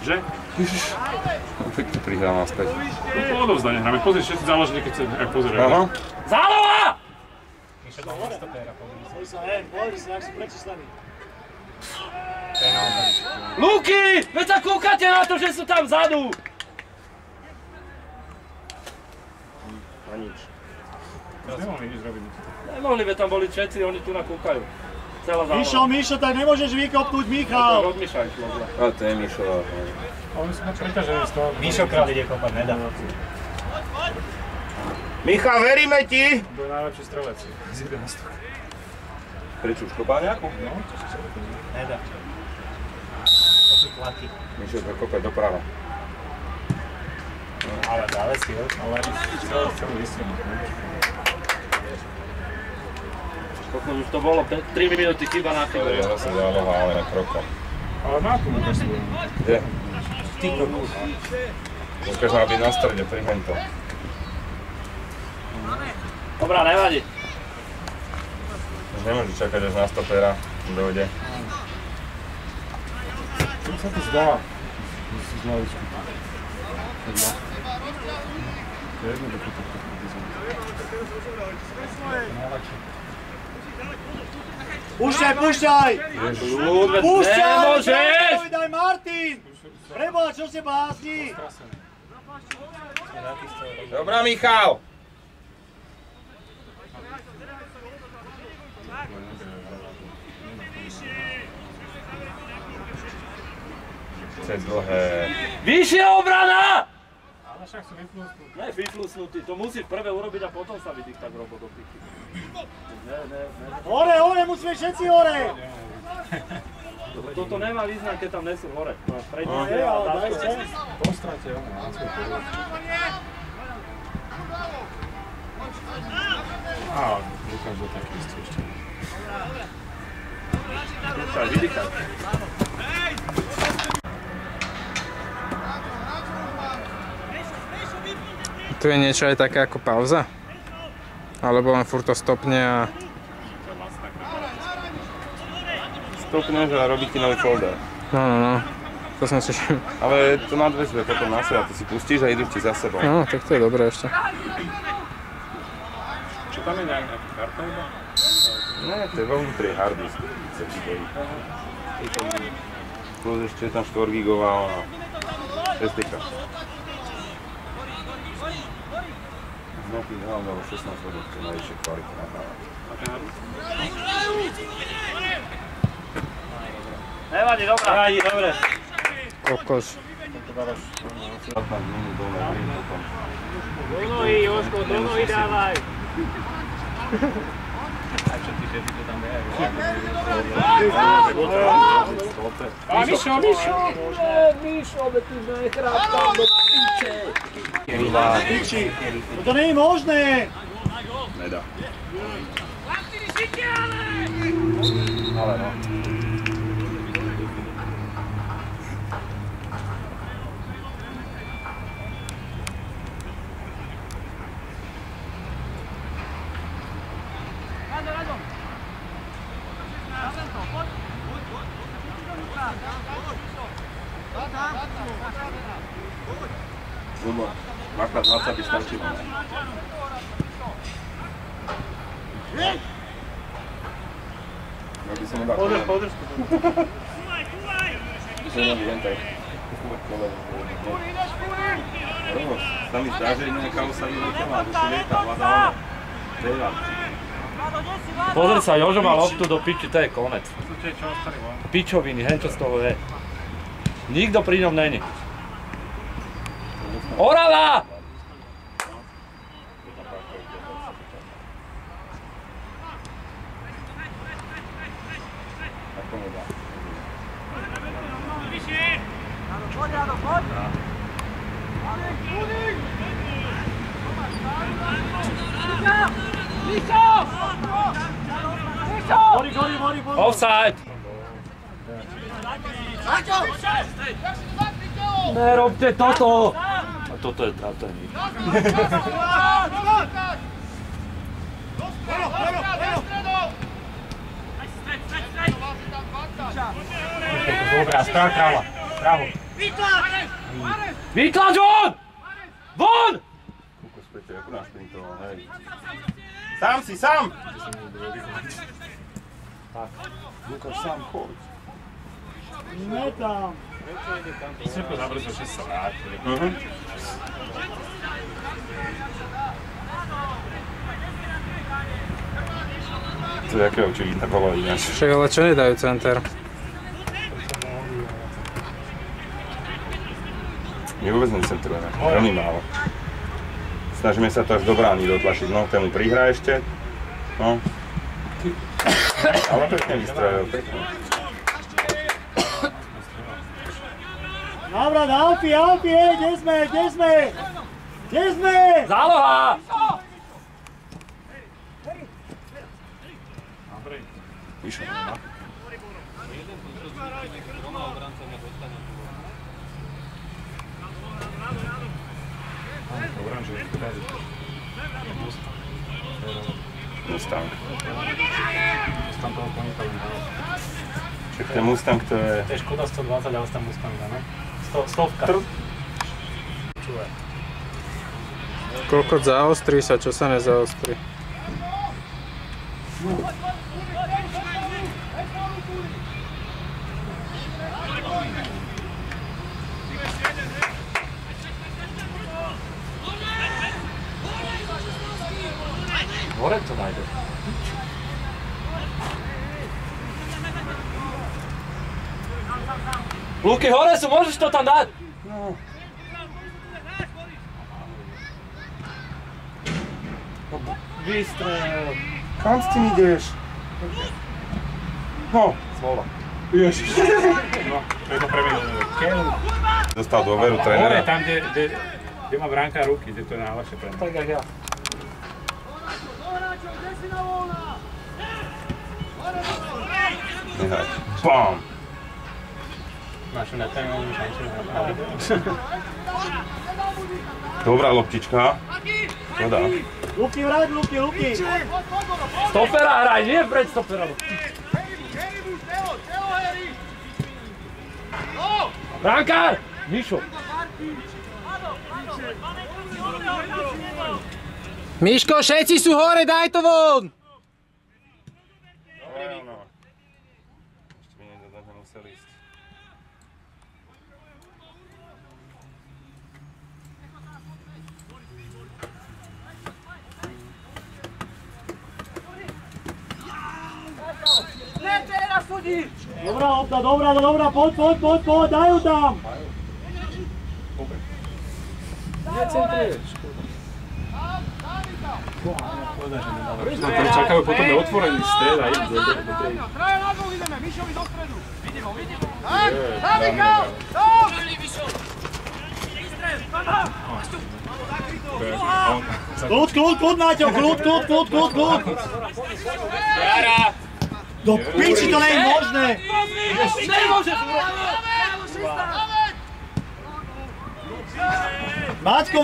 Že? Pekne prihral naspäť. To odovzdanie hráme. Pozri, všetci záložili, keď sa pozerajú. Aha. Zálova! Luky! Veď sa kúkate na to, že sú tam vzadu! A nič. Nemohli nič robiť. Nemohli, veď tam boli všetci, oni tu nakúkajú. Celá zálova. Mišo, tak nemôžeš vykopnúť, Michal! Od Miša išlo. A to je Mišová. Oni sú preťažení z toho. Mišo krát ide kopať, nedá. Michal, veríme ti! To je najlepší strelec. Z 11. Prečo už kopal nejakú? No, Nedá. To sú tlaky. Mišo to kope doprava. Ale dále si ho. ale celý vystrelník. Koľko už to bolo? 3 minúty chyba na To je chybu. zase záloha, ale na krokom. Ale má tu Lukáš svoju. Kde? Ty kokos. Lukáš má byť na strede, prihoň to. Dobrá, nevadí. Už nemôže čakať, až na stopera dojde. Čo sa to zdá? Musí z lavičky. To je jednoduché to Púšťaj, púšťaj! Ľud, veď Púšťaj! nemôžeš! Daj Martin! Preboha, čo si blázni? Dobrá, Michal! Cez dlhé. Vyššia obrana! Ale však sú vyflusnutí. Ne, vyflusnutý, to musíš prvé urobiť a potom sa vydýchať robot do piky. Ne. Hore, musíme všetci hore! Toto nemá význam, keď tam nesú hore. Prejdú No je, ale daj sem. Po strate, ono, na svoj pohľad. Á, Lukáš bol taký istý ešte. Sa vydýchať. Tu je niečo aj také ako pauza? Alebo len furt to stopne a... Stopneš a robí ti nový folder. No. To som si... Ale to nadväzuje potom na seba, ty si pustíš a idú ti za sebou. No, tak to je dobré ešte. Čo tam je nejaká karta iba? Ne, to je vo vnútri hard disk. Plus ešte je tam 4 gigová SDK. Nejakých hlavne alebo 16 hodín, to je najvyššie kvality nahrávať. Nevadí, dobrá. Nevadí, dobre. Kokos. 15 minút dole, green potom. Do nohy, Jožko, do nohy dávaj! A Mišo! Mišo, veď ty nehrá tam do piče. To nie je možné! Nedá. Ale no. Zubor, 2x20 by stačilo. Ja by som nedal kolem. Podrž. Som neviem, jen tak. Sa mi zdá, že nejaká sa vyletela, že si lieta, hľadá ono. Veľa. Pozri sa, Jožo má loptu do piči, to je konec. Určite čo ostali von. Pičoviny, hej, čo z toho je. Nikto pri ňom není. Orava! Ako mu dá. Offside! Nerobte toto! A toto je nič. Dobrá, správ kráva. Právo. Výtlač von! Von! Kúko späť, ako našprintoval, hej. Sám si, sám! Lukáš, sám choď. Ne tam. Všetko zabrzo, že sa vrátil. To je aké očividné bolo ináč. Však ale čo nedajú center? My vôbec necentrujeme, veľmi málo. Snažíme sa to až do brány dotlačiť, no tému prihrá ešte. No. Ale pekne vystrelil, pekne. Návrat, Alfie, kde sme? Kde sme? Záloha! Vyšlo. Mustang. Tam toho koníka len dal. Však ten Mustang to je... To je Škoda 120, ale tam Mustang dáme. Stovka. Čuvaj. Koľko zaostrí sa, čo sa nezaostrí? Hore to nájde. Luky, hore sú, môžeš to tam dať? Vystrel. Kam s tým ideš? No. Smola. Ježiš. No, to je to premenul. Dostal dôveru Hore, trénera. tam, kde má bránka ruky, kde to je najlepšie pre mňa. Tak jak ja. Nehaj. Bam! Máš na ten, oni šancu Dobrá loptička. Škoda. Luky, vrať, Luky. Stopera hraj, nie pred stopera. Brankár! Mišo. Miško, všetci sú hore, daj to von! Ešte mi nedodať, nemusel ísť. Dobrá lopta, dobrá, poď, dajú tam. Na to čakajú, potom je otvorený strel a idú do tej. Traja na dvoch ideme, Mišovi do stredu. Vidím ho. Tak, Kľud, Maťo, kľud. Do piči, to nie je možné. Maťko,